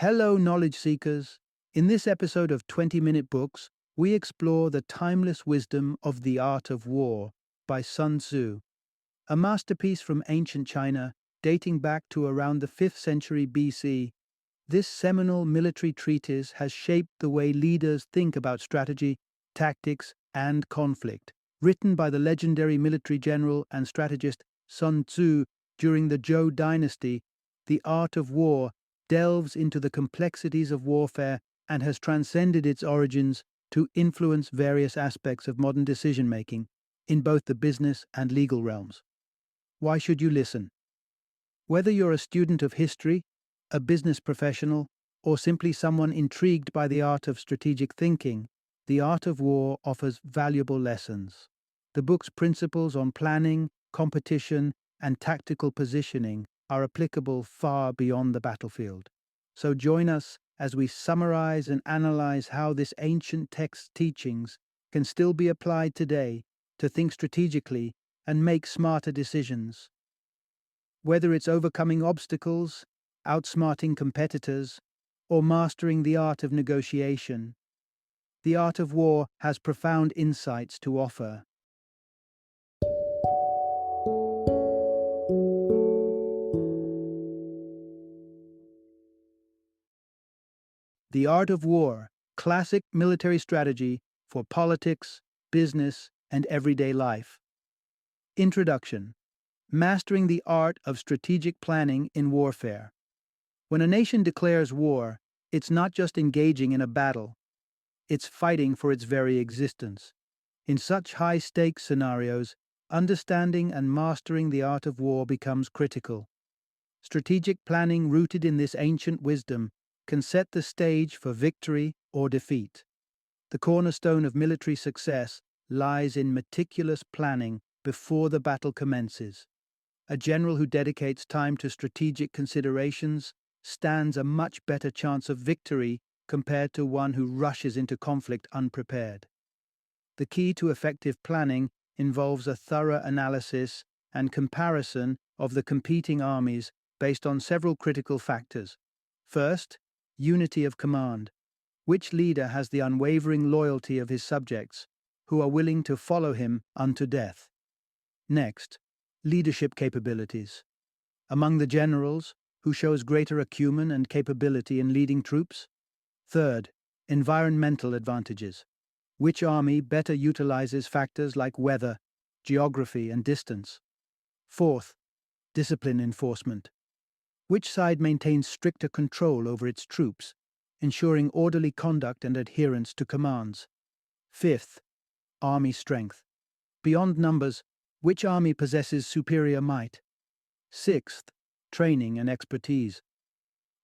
Hello, knowledge seekers. In this episode of 20-Minute Books, we explore the timeless wisdom of The Art of War by Sun Tzu, a masterpiece from ancient China dating back to around the 5th century BC. This seminal military treatise has shaped the way leaders think about strategy, tactics, and conflict. Written by the legendary military general and strategist Sun Tzu during the Zhou dynasty, The Art of War delves into the complexities of warfare and has transcended its origins to influence various aspects of modern decision-making in both the business and legal realms. Why should you listen? Whether you're a student of history, a business professional, or simply someone intrigued by the art of strategic thinking, The Art of War offers valuable lessons. The book's principles on planning, competition, and tactical positioning are applicable far beyond the battlefield. So join us as we summarize and analyze how this ancient text's teachings can still be applied today to think strategically and make smarter decisions. Whether it's overcoming obstacles, outsmarting competitors, or mastering the art of negotiation, The Art of War has profound insights to offer. The Art of War, classic military strategy for politics, business, and everyday life. Introduction. Mastering the art of strategic planning in warfare. When a nation declares war, it's not just engaging in a battle, it's fighting for its very existence. In such high-stakes scenarios, understanding and mastering the art of war becomes critical. Strategic planning rooted in this ancient wisdom can set the stage for victory or defeat. The cornerstone of military success lies in meticulous planning before the battle commences. A general who dedicates time to strategic considerations stands a much better chance of victory compared to one who rushes into conflict unprepared. The key to effective planning involves a thorough analysis and comparison of the competing armies based on several critical factors. First, unity of command. Which leader has the unwavering loyalty of his subjects, who are willing to follow him unto death? Next, leadership capabilities. Among the generals, who shows greater acumen and capability in leading troops? Third, environmental advantages. Which army better utilizes factors like weather, geography, and distance? Fourth, discipline enforcement. Which side maintains stricter control over its troops, ensuring orderly conduct and adherence to commands? Fifth, army strength. Beyond numbers, which army possesses superior might? Sixth, training and expertise.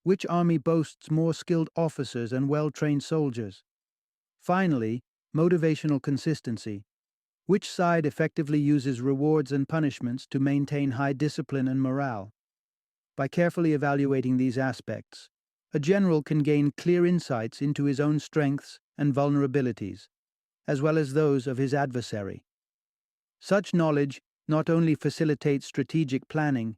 Which army boasts more skilled officers and well-trained soldiers? Finally, motivational consistency. Which side effectively uses rewards and punishments to maintain high discipline and morale? By carefully evaluating these aspects, a general can gain clear insights into his own strengths and vulnerabilities, as well as those of his adversary. Such knowledge not only facilitates strategic planning,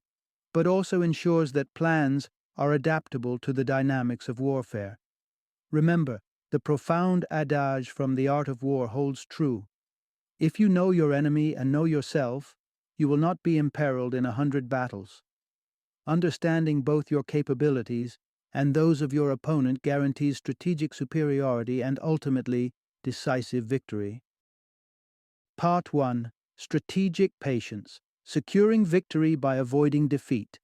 but also ensures that plans are adaptable to the dynamics of warfare. Remember, the profound adage from The Art of War holds true. If you know your enemy and know yourself, you will not be imperiled in 100 battles. Understanding both your capabilities and those of your opponent guarantees strategic superiority and ultimately decisive victory. Part 1. Strategic Patience. Securing victory by avoiding defeat.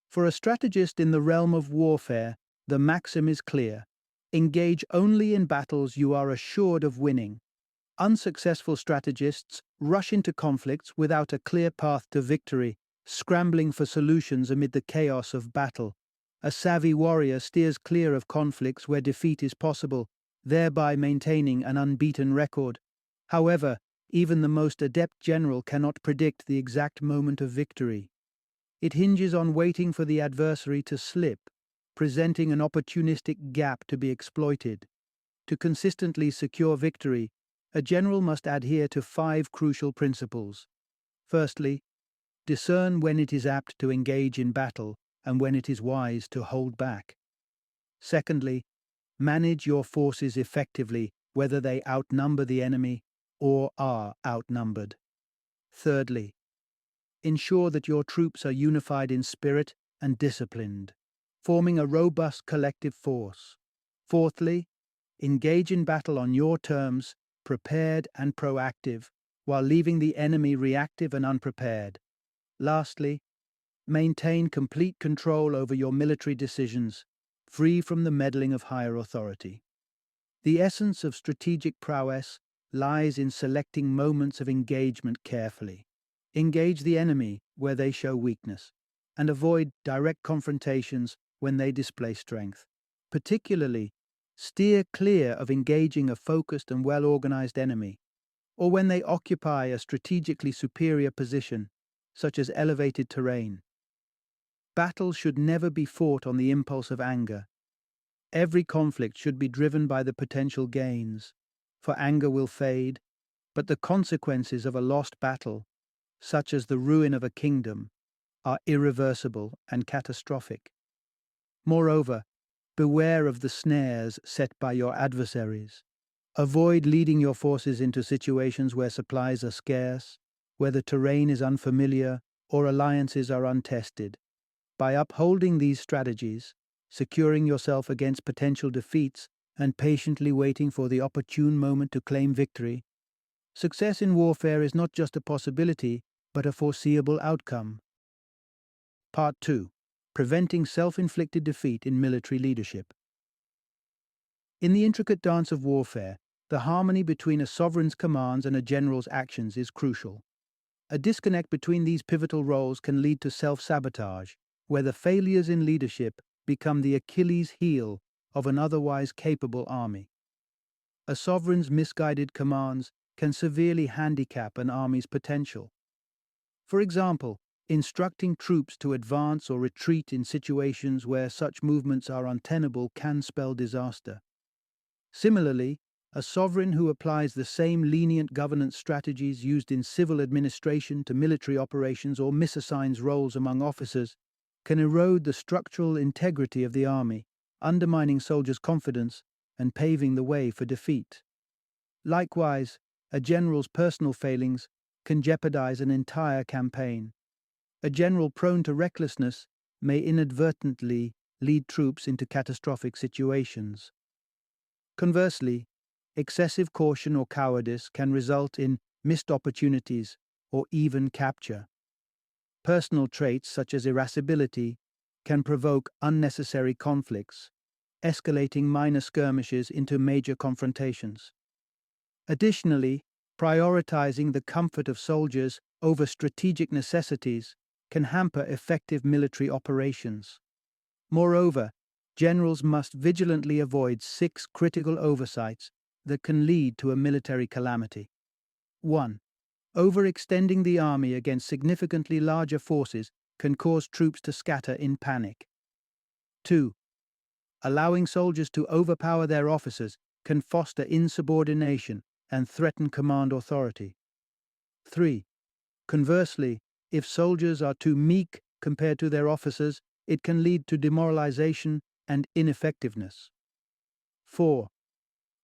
For a strategist in the realm of warfare, the maxim is clear. Engage only in battles you are assured of winning. Unsuccessful strategists rush into conflicts without a clear path to victory, scrambling for solutions amid the chaos of battle. A savvy warrior steers clear of conflicts where defeat is possible, thereby maintaining an unbeaten record. However, even the most adept general cannot predict the exact moment of victory. It hinges on waiting for the adversary to slip, presenting an opportunistic gap to be exploited. To consistently secure victory, a general must adhere to 5 crucial principles. Firstly, discern when it is apt to engage in battle and when it is wise to hold back. Secondly, manage your forces effectively, whether they outnumber the enemy or are outnumbered. Thirdly, ensure that your troops are unified in spirit and disciplined, forming a robust collective force. Fourthly, engage in battle on your terms, prepared and proactive, while leaving the enemy reactive and unprepared. Lastly, maintain complete control over your military decisions, free from the meddling of higher authority. The essence of strategic prowess lies in selecting moments of engagement carefully. Engage the enemy where they show weakness, and avoid direct confrontations when they display strength. Particularly, steer clear of engaging a focused and well-organized enemy, or when they occupy a strategically superior position, such as elevated terrain. Battle should never be fought on the impulse of anger. Every conflict should be driven by the potential gains, for anger will fade, but the consequences of a lost battle, such as the ruin of a kingdom, are irreversible and catastrophic. Moreover, beware of the snares set by your adversaries. Avoid leading your forces into situations where supplies are scarce, where the terrain is unfamiliar, or alliances are untested. By upholding these strategies, securing yourself against potential defeats, and patiently waiting for the opportune moment to claim victory, success in warfare is not just a possibility, but a foreseeable outcome. Part 2. Preventing self-inflicted defeat in military leadership. In the intricate dance of warfare, the harmony between a sovereign's commands and a general's actions is crucial. A disconnect between these pivotal roles can lead to self-sabotage, where the failures in leadership become the Achilles heel of an otherwise capable army. A sovereign's misguided commands can severely handicap an army's potential. For example, instructing troops to advance or retreat in situations where such movements are untenable can spell disaster. Similarly, a sovereign who applies the same lenient governance strategies used in civil administration to military operations or misassigns roles among officers can erode the structural integrity of the army, undermining soldiers' confidence and paving the way for defeat. Likewise, a general's personal failings can jeopardize an entire campaign. A general prone to recklessness may inadvertently lead troops into catastrophic situations. Conversely, excessive caution or cowardice can result in missed opportunities or even capture. Personal traits such as irascibility can provoke unnecessary conflicts, escalating minor skirmishes into major confrontations. Additionally, prioritizing the comfort of soldiers over strategic necessities can hamper effective military operations. Moreover, generals must vigilantly avoid 6 critical oversights that can lead to a military calamity. 1. Overextending the army against significantly larger forces can cause troops to scatter in panic. 2. Allowing soldiers to overpower their officers can foster insubordination and threaten command authority. 3. Conversely, if soldiers are too meek compared to their officers, it can lead to demoralization and ineffectiveness. 4.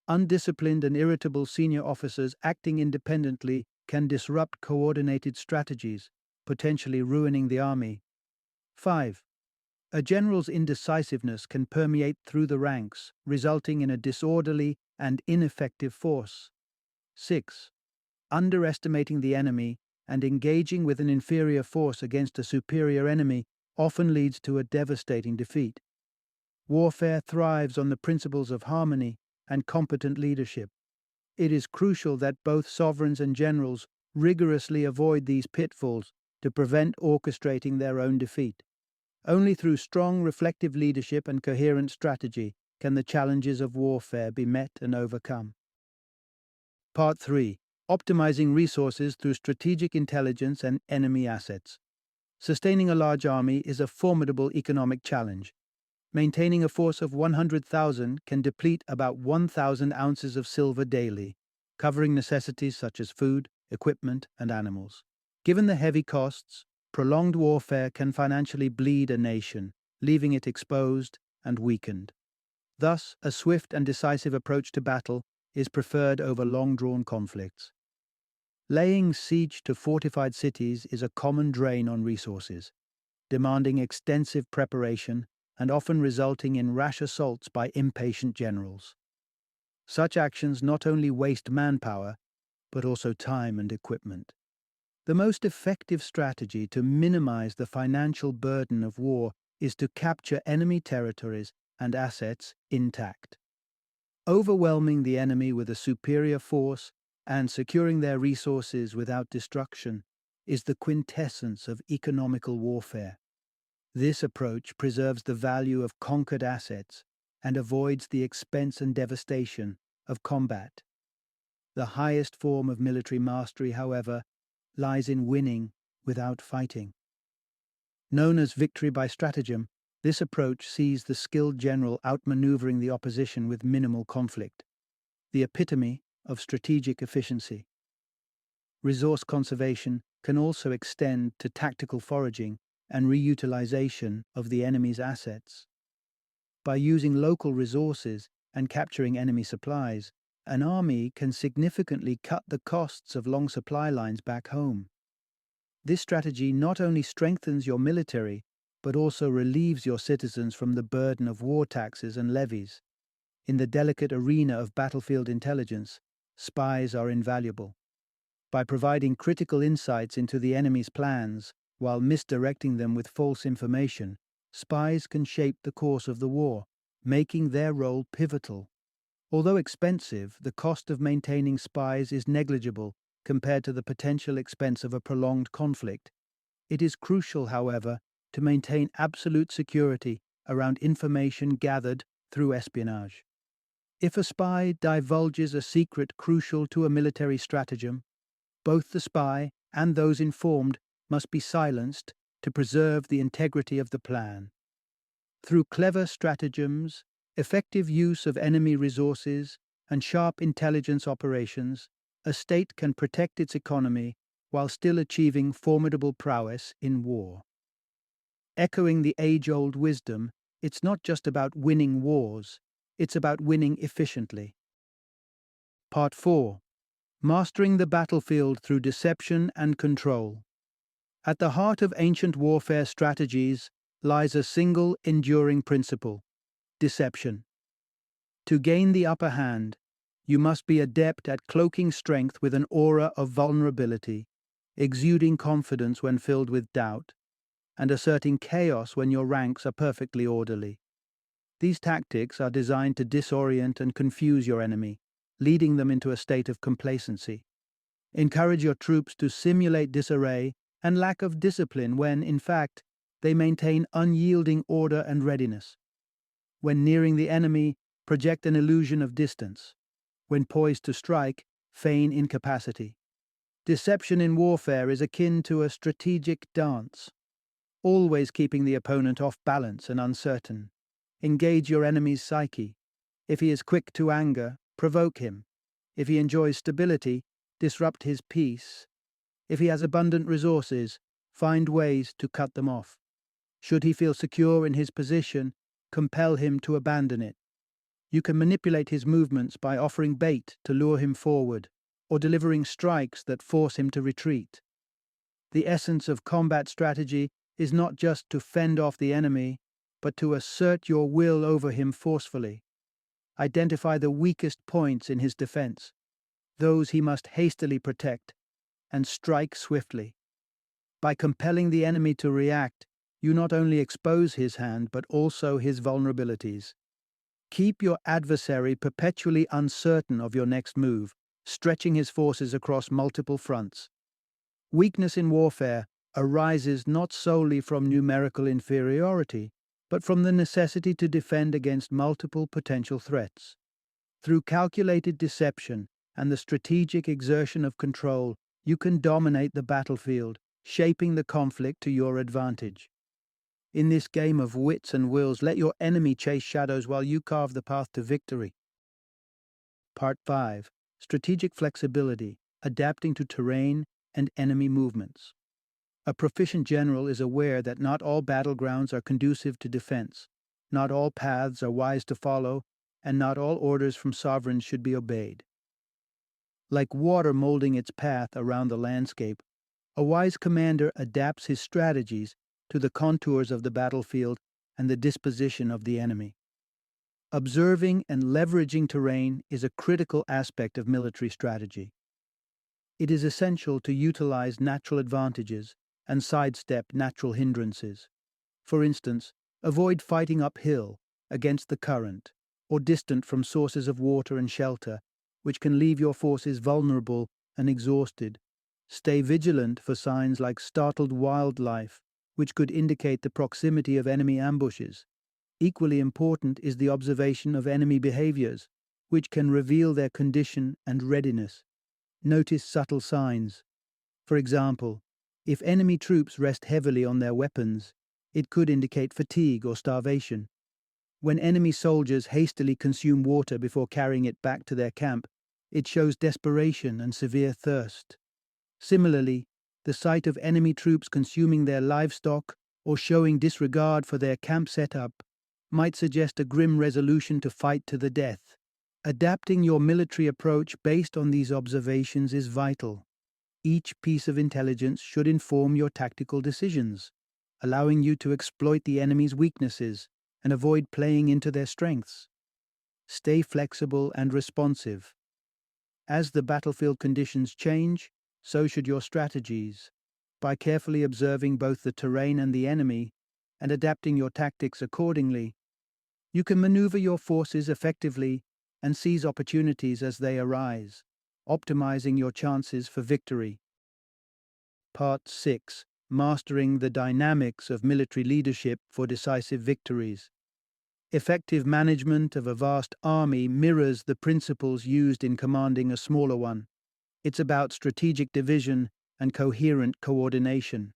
Undisciplined and irritable senior officers acting independently can disrupt coordinated strategies, potentially ruining the army. 5. A general's indecisiveness can permeate through the ranks, resulting in a disorderly and ineffective force. 6. Underestimating the enemy and engaging with an inferior force against a superior enemy often leads to a devastating defeat. Warfare thrives on the principles of harmony and competent leadership. It is crucial that both sovereigns and generals rigorously avoid these pitfalls to prevent orchestrating their own defeat. Only through strong, reflective leadership and coherent strategy can the challenges of warfare be met and overcome. Part 3. Optimizing resources through strategic intelligence and enemy assets. Sustaining a large army is a formidable economic challenge. Maintaining a force of 100,000 can deplete about 1,000 ounces of silver daily, covering necessities such as food, equipment, and animals. Given the heavy costs, prolonged warfare can financially bleed a nation, leaving it exposed and weakened. Thus, a swift and decisive approach to battle is preferred over long-drawn conflicts. Laying siege to fortified cities is a common drain on resources, demanding extensive preparation and often resulting in rash assaults by impatient generals. Such actions not only waste manpower, but also time and equipment. The most effective strategy to minimize the financial burden of war is to capture enemy territories and assets intact. Overwhelming the enemy with a superior force and securing their resources without destruction is the quintessence of economical warfare. This approach preserves the value of conquered assets and avoids the expense and devastation of combat. The highest form of military mastery, however, lies in winning without fighting. Known as victory by stratagem, this approach sees the skilled general outmaneuvering the opposition with minimal conflict, the epitome of strategic efficiency. Resource conservation can also extend to tactical foraging and reutilization of the enemy's assets. By using local resources and capturing enemy supplies, an army can significantly cut the costs of long supply lines back home. This strategy not only strengthens your military, but also relieves your citizens from the burden of war taxes and levies. In the delicate arena of battlefield intelligence, spies are invaluable. By providing critical insights into the enemy's plans while misdirecting them with false information, spies can shape the course of the war, making their role pivotal. Although expensive, the cost of maintaining spies is negligible compared to the potential expense of a prolonged conflict. It is crucial, however, to maintain absolute security around information gathered through espionage. If a spy divulges a secret crucial to a military stratagem, both the spy and those informed must be silenced to preserve the integrity of the plan. Through clever stratagems, effective use of enemy resources, and sharp intelligence operations, a state can protect its economy while still achieving formidable prowess in war. Echoing the age-old wisdom, it's not just about winning wars, it's about winning efficiently. Part 4. Mastering the battlefield through deception and control. At the heart of ancient warfare strategies lies a single enduring principle: deception. To gain the upper hand, you must be adept at cloaking strength with an aura of vulnerability, exuding confidence when filled with doubt, and asserting chaos when your ranks are perfectly orderly. These tactics are designed to disorient and confuse your enemy, leading them into a state of complacency. Encourage your troops to simulate disarray and lack of discipline when, in fact, they maintain unyielding order and readiness. When nearing the enemy, project an illusion of distance. When poised to strike, feign incapacity. Deception in warfare is akin to a strategic dance, always keeping the opponent off balance and uncertain. Engage your enemy's psyche. If he is quick to anger, provoke him. If he enjoys stability, disrupt his peace. If he has abundant resources, find ways to cut them off. Should he feel secure in his position, compel him to abandon it. You can manipulate his movements by offering bait to lure him forward, or delivering strikes that force him to retreat. The essence of combat strategy is not just to fend off the enemy, but to assert your will over him forcefully. Identify the weakest points in his defense, those he must hastily protect, and strike swiftly. By compelling the enemy to react, you not only expose his hand, but also his vulnerabilities. Keep your adversary perpetually uncertain of your next move, stretching his forces across multiple fronts. Weakness in warfare arises not solely from numerical inferiority, but from the necessity to defend against multiple potential threats. Through calculated deception and the strategic exertion of control, you can dominate the battlefield, shaping the conflict to your advantage. In this game of wits and wills, let your enemy chase shadows while you carve the path to victory. Part 5. Strategic flexibility, adapting to terrain and enemy movements. A proficient general is aware that not all battlegrounds are conducive to defense. Not all paths are wise to follow, and not all orders from sovereigns should be obeyed. Like water molding its path around the landscape, a wise commander adapts his strategies to the contours of the battlefield and the disposition of the enemy. Observing and leveraging terrain is a critical aspect of military strategy. It is essential to utilize natural advantages and sidestep natural hindrances. For instance, avoid fighting uphill, against the current, or distant from sources of water and shelter, which can leave your forces vulnerable and exhausted. Stay vigilant for signs like startled wildlife, which could indicate the proximity of enemy ambushes. Equally important is the observation of enemy behaviors, which can reveal their condition and readiness. Notice subtle signs. For example, if enemy troops rest heavily on their weapons, it could indicate fatigue or starvation. When enemy soldiers hastily consume water before carrying it back to their camp, it shows desperation and severe thirst. Similarly, the sight of enemy troops consuming their livestock or showing disregard for their camp setup might suggest a grim resolution to fight to the death. Adapting your military approach based on these observations is vital. Each piece of intelligence should inform your tactical decisions, allowing you to exploit the enemy's weaknesses and avoid playing into their strengths. Stay flexible and responsive. As the battlefield conditions change, so should your strategies. By carefully observing both the terrain and the enemy, and adapting your tactics accordingly, you can maneuver your forces effectively and seize opportunities as they arise, optimizing your chances for victory. Part 6. Mastering the dynamics of military leadership for decisive victories. Effective management of a vast army mirrors the principles used in commanding a smaller one. It's about strategic division and coherent coordination.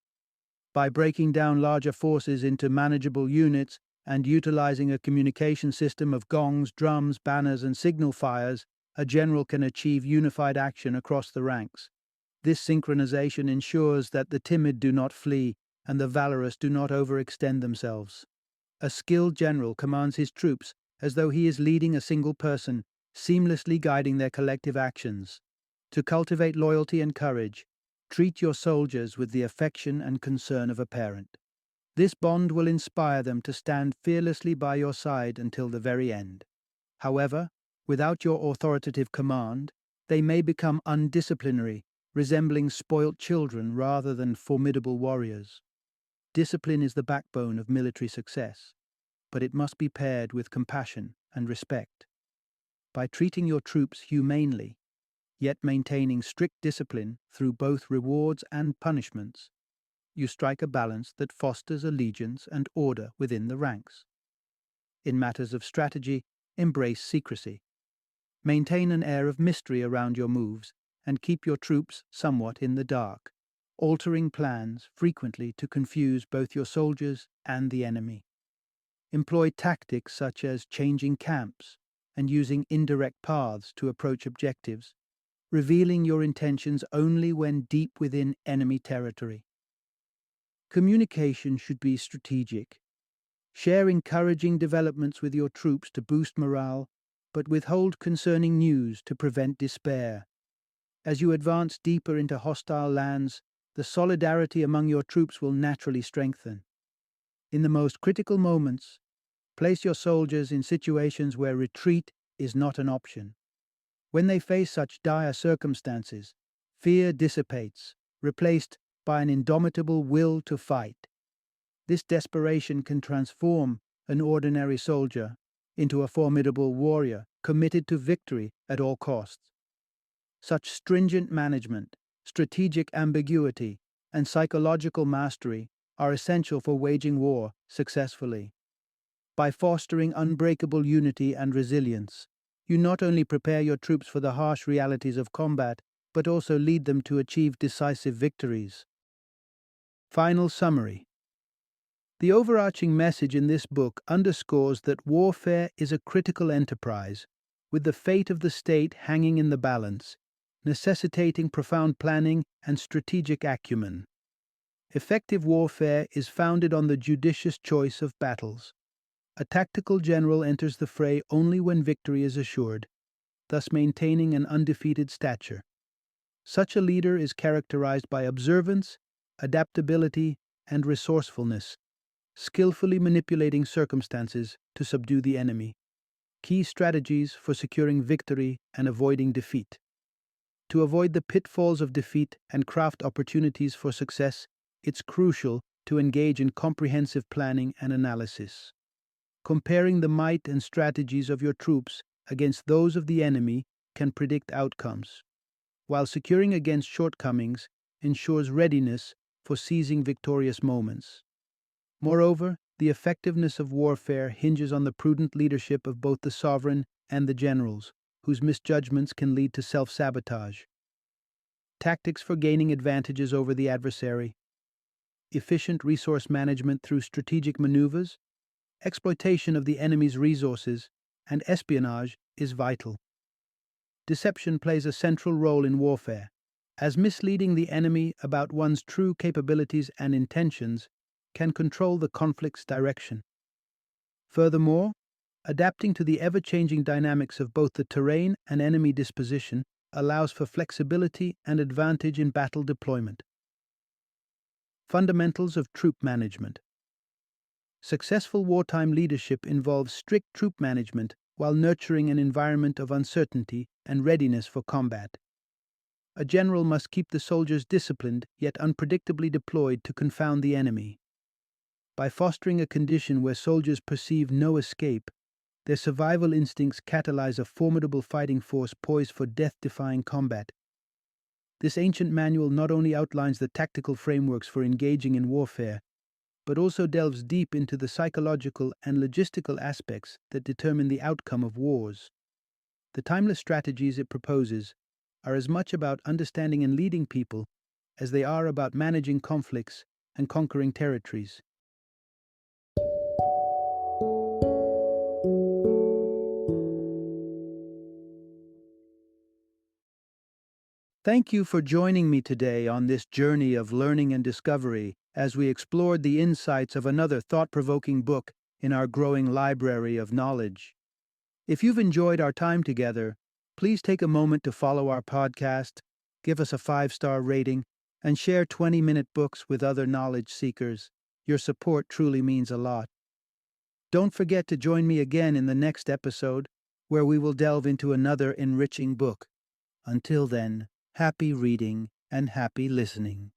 By breaking down larger forces into manageable units and utilizing a communication system of gongs, drums, banners, and signal fires, a general can achieve unified action across the ranks. This synchronization ensures that the timid do not flee and the valorous do not overextend themselves. A skilled general commands his troops as though he is leading a single person, seamlessly guiding their collective actions. To cultivate loyalty and courage, treat your soldiers with the affection and concern of a parent. This bond will inspire them to stand fearlessly by your side until the very end. However, without your authoritative command, they may become undisciplinary, resembling spoilt children rather than formidable warriors. Discipline is the backbone of military success, but it must be paired with compassion and respect. By treating your troops humanely, yet maintaining strict discipline through both rewards and punishments, you strike a balance that fosters allegiance and order within the ranks. In matters of strategy, embrace secrecy. Maintain an air of mystery around your moves and keep your troops somewhat in the dark, altering plans frequently to confuse both your soldiers and the enemy. Employ tactics such as changing camps and using indirect paths to approach objectives, revealing your intentions only when deep within enemy territory. Communication should be strategic. Share encouraging developments with your troops to boost morale, but withhold concerning news to prevent despair. As you advance deeper into hostile lands, the solidarity among your troops will naturally strengthen. In the most critical moments, place your soldiers in situations where retreat is not an option. When they face such dire circumstances, fear dissipates, replaced by an indomitable will to fight. This desperation can transform an ordinary soldier into a formidable warrior committed to victory at all costs. Such stringent management, strategic ambiguity, and psychological mastery are essential for waging war successfully. By fostering unbreakable unity and resilience, you not only prepare your troops for the harsh realities of combat, but also lead them to achieve decisive victories. Final summary. The overarching message in this book underscores that warfare is a critical enterprise, with the fate of the state hanging in the balance, necessitating profound planning and strategic acumen. Effective warfare is founded on the judicious choice of battles. A tactical general enters the fray only when victory is assured, thus maintaining an undefeated stature. Such a leader is characterized by observance, adaptability, and resourcefulness, skillfully manipulating circumstances to subdue the enemy. Key strategies for securing victory and avoiding defeat. To avoid the pitfalls of defeat and craft opportunities for success, it's crucial to engage in comprehensive planning and analysis. Comparing the might and strategies of your troops against those of the enemy can predict outcomes, while securing against shortcomings ensures readiness for seizing victorious moments. Moreover, the effectiveness of warfare hinges on the prudent leadership of both the sovereign and the generals, whose misjudgments can lead to self-sabotage. Tactics for gaining advantages over the adversary. Efficient resource management through strategic maneuvers, exploitation of the enemy's resources, and espionage is vital. Deception plays a central role in warfare, as misleading the enemy about one's true capabilities and intentions can control the conflict's direction. Furthermore, adapting to the ever-changing dynamics of both the terrain and enemy disposition allows for flexibility and advantage in battle deployment. Fundamentals of troop management. Successful wartime leadership involves strict troop management while nurturing an environment of uncertainty and readiness for combat. A general must keep the soldiers disciplined yet unpredictably deployed to confound the enemy. By fostering a condition where soldiers perceive no escape, their survival instincts catalyze a formidable fighting force poised for death-defying combat. This ancient manual not only outlines the tactical frameworks for engaging in warfare, but also delves deep into the psychological and logistical aspects that determine the outcome of wars. The timeless strategies it proposes are as much about understanding and leading people as they are about managing conflicts and conquering territories. Thank you for joining me today on this journey of learning and discovery as we explored the insights of another thought-provoking book in our growing library of knowledge. If you've enjoyed our time together, please take a moment to follow our podcast, give us a 5-star rating, and share 20-minute books with other knowledge seekers. Your support truly means a lot. Don't forget to join me again in the next episode, where we will delve into another enriching book. Until then, happy reading and happy listening.